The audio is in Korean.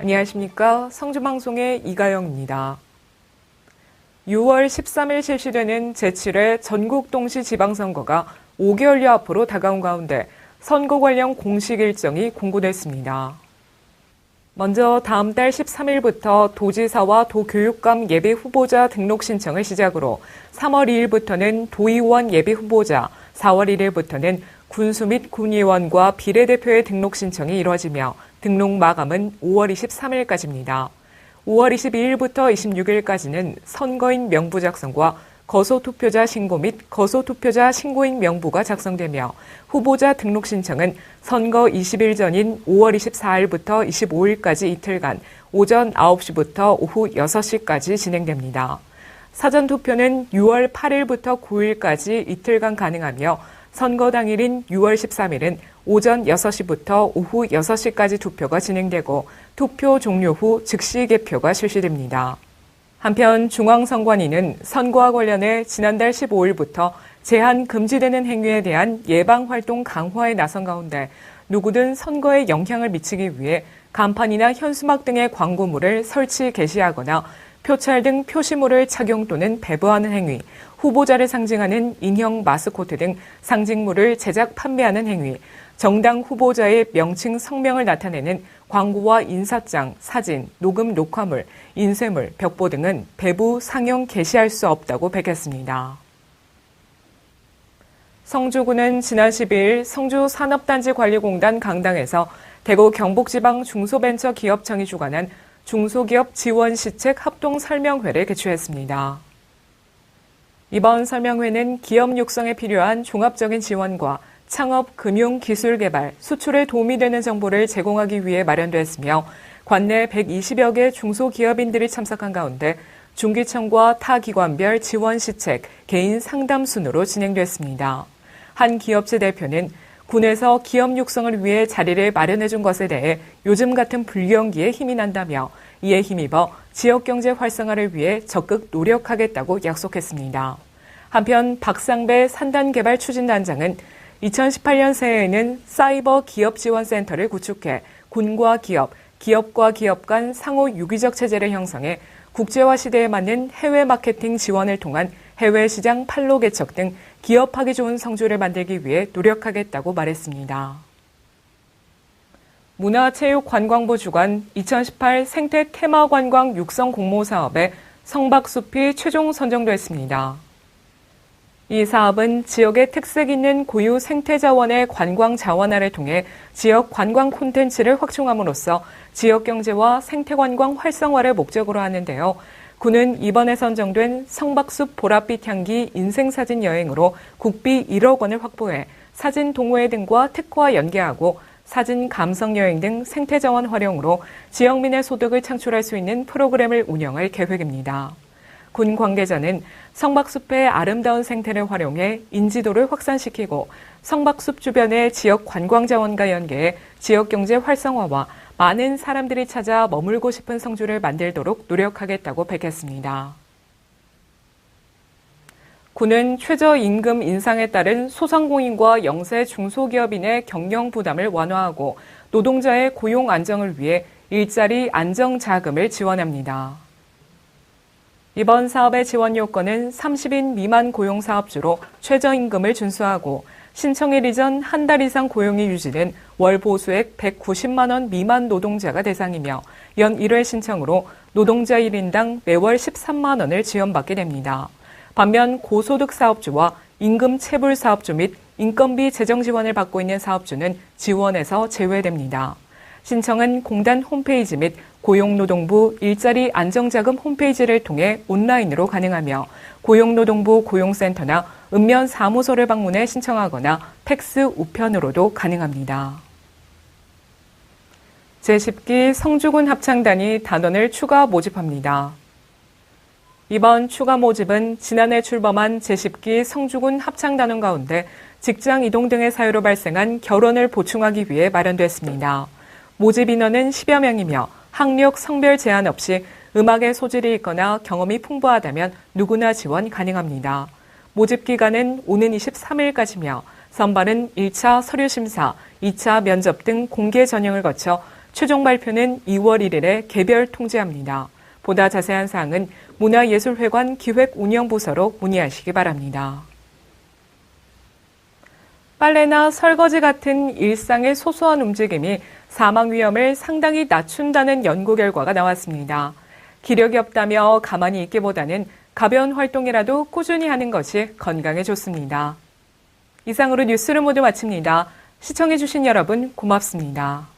안녕하십니까. 성주방송의 이가영입니다. 6월 13일 실시되는 제7회 전국동시지방선거가 5개월여 앞으로 다가온 가운데 선거 관련 공식 일정이 공고됐습니다. 먼저 다음 달 13일부터 도지사와 도교육감 예비후보자 등록 신청을 시작으로 3월 2일부터는 도의원 예비후보자, 4월 1일부터는 군수 및 군의원과 비례대표의 등록 신청이 이뤄지며 등록 마감은 5월 23일까지입니다. 5월 22일부터 26일까지는 선거인 명부 작성과 거소투표자 신고 및 거소투표자 신고인 명부가 작성되며 후보자 등록 신청은 선거 20일 전인 5월 24일부터 25일까지 이틀간 오전 9시부터 오후 6시까지 진행됩니다. 사전투표는 6월 8일부터 9일까지 이틀간 가능하며 선거 당일인 6월 13일은 오전 6시부터 오후 6시까지 투표가 진행되고 투표 종료 후 즉시 개표가 실시됩니다. 한편 중앙선관위는 선거와 관련해 지난달 15일부터 제한 금지되는 행위에 대한 예방활동 강화에 나선 가운데 누구든 선거에 영향을 미치기 위해 간판이나 현수막 등의 광고물을 설치 게시하거나 표찰 등 표시물을 착용 또는 배부하는 행위, 후보자를 상징하는 인형 마스코트 등 상징물을 제작 판매하는 행위, 정당 후보자의 명칭 성명을 나타내는 광고와 인사장, 사진, 녹음 녹화물, 인쇄물, 벽보 등은 배부, 상영 게시할 수 없다고 밝혔습니다. 성주구는 지난 12일 성주산업단지관리공단 강당에서 대구 경북지방 중소벤처기업청이 주관한 중소기업 지원 시책 합동 설명회를 개최했습니다. 이번 설명회는 기업 육성에 필요한 종합적인 지원과 창업, 금융, 기술 개발, 수출에 도움이 되는 정보를 제공하기 위해 마련됐으며 관내 120여 개 중소기업인들이 참석한 가운데 중기청과 타 기관별 지원 시책, 개인 상담 순으로 진행됐습니다. 한 기업체 대표는 군에서 기업 육성을 위해 자리를 마련해준 것에 대해 요즘 같은 불경기에 힘이 난다며 이에 힘입어 지역경제 활성화를 위해 적극 노력하겠다고 약속했습니다. 한편 박상배 산단개발추진단장은 2018년 새해에는 사이버 기업지원센터를 구축해 군과 기업, 기업과 기업 간 상호 유기적 체제를 형성해 국제화 시대에 맞는 해외 마케팅 지원을 통한 해외 시장 판로 개척 등 기업하기 좋은 성주를 만들기 위해 노력하겠다고 말했습니다. 문화체육관광부 주관 2018 생태 테마관광 육성 공모 사업에 성박숲이 최종 선정됐습니다. 이 사업은 지역의 특색 있는 고유 생태자원의 관광 자원화를 통해 지역 관광 콘텐츠를 확충함으로써 지역 경제와 생태관광 활성화를 목적으로 하는데요. 군은 이번에 선정된 성박숲 보랏빛 향기 인생사진 여행으로 국비 1억 원을 확보해 사진 동호회 등과 특화 연계하고 사진 감성 여행 등 생태자원 활용으로 지역민의 소득을 창출할 수 있는 프로그램을 운영할 계획입니다. 군 관계자는 성박숲의 아름다운 생태를 활용해 인지도를 확산시키고 성박숲 주변의 지역 관광자원과 연계해 지역경제 활성화와 많은 사람들이 찾아 머물고 싶은 성주를 만들도록 노력하겠다고 밝혔습니다. 군은 최저임금 인상에 따른 소상공인과 영세 중소기업인의 경영 부담을 완화하고 노동자의 고용 안정을 위해 일자리 안정자금을 지원합니다. 이번 사업의 지원 요건은 30인 미만 고용사업주로 최저임금을 준수하고 신청일 이전 한 달 이상 고용이 유지된 월 보수액 190만 원 미만 노동자가 대상이며 연 1회 신청으로 노동자 1인당 매월 13만 원을 지원받게 됩니다. 반면 고소득 사업주와 임금 체불 사업주 및 인건비 재정 지원을 받고 있는 사업주는 지원에서 제외됩니다. 신청은 공단 홈페이지 및 고용노동부 일자리 안정자금 홈페이지를 통해 온라인으로 가능하며 고용노동부 고용센터나 읍면 사무소를 방문해 신청하거나 팩스 우편으로도 가능합니다. 제10기 성주군 합창단이 단원을 추가 모집합니다. 이번 추가 모집은 지난해 출범한 제10기 성주군 합창단원 가운데 직장 이동 등의 사유로 발생한 결혼을 보충하기 위해 마련됐습니다. 모집 인원은 10여 명이며 학력, 성별 제한 없이 음악에 소질이 있거나 경험이 풍부하다면 누구나 지원 가능합니다. 모집 기간은 오는 23일까지며 선발은 1차 서류 심사, 2차 면접 등 공개 전형을 거쳐 최종 발표는 2월 1일에 개별 통지합니다. 보다 자세한 사항은 문화예술회관 기획운영부서로 문의하시기 바랍니다. 빨래나 설거지 같은 일상의 소소한 움직임이 사망 위험을 상당히 낮춘다는 연구 결과가 나왔습니다. 기력이 없다며 가만히 있기보다는 가벼운 활동이라도 꾸준히 하는 것이 건강에 좋습니다. 이상으로 뉴스를 모두 마칩니다. 시청해주신 여러분 고맙습니다.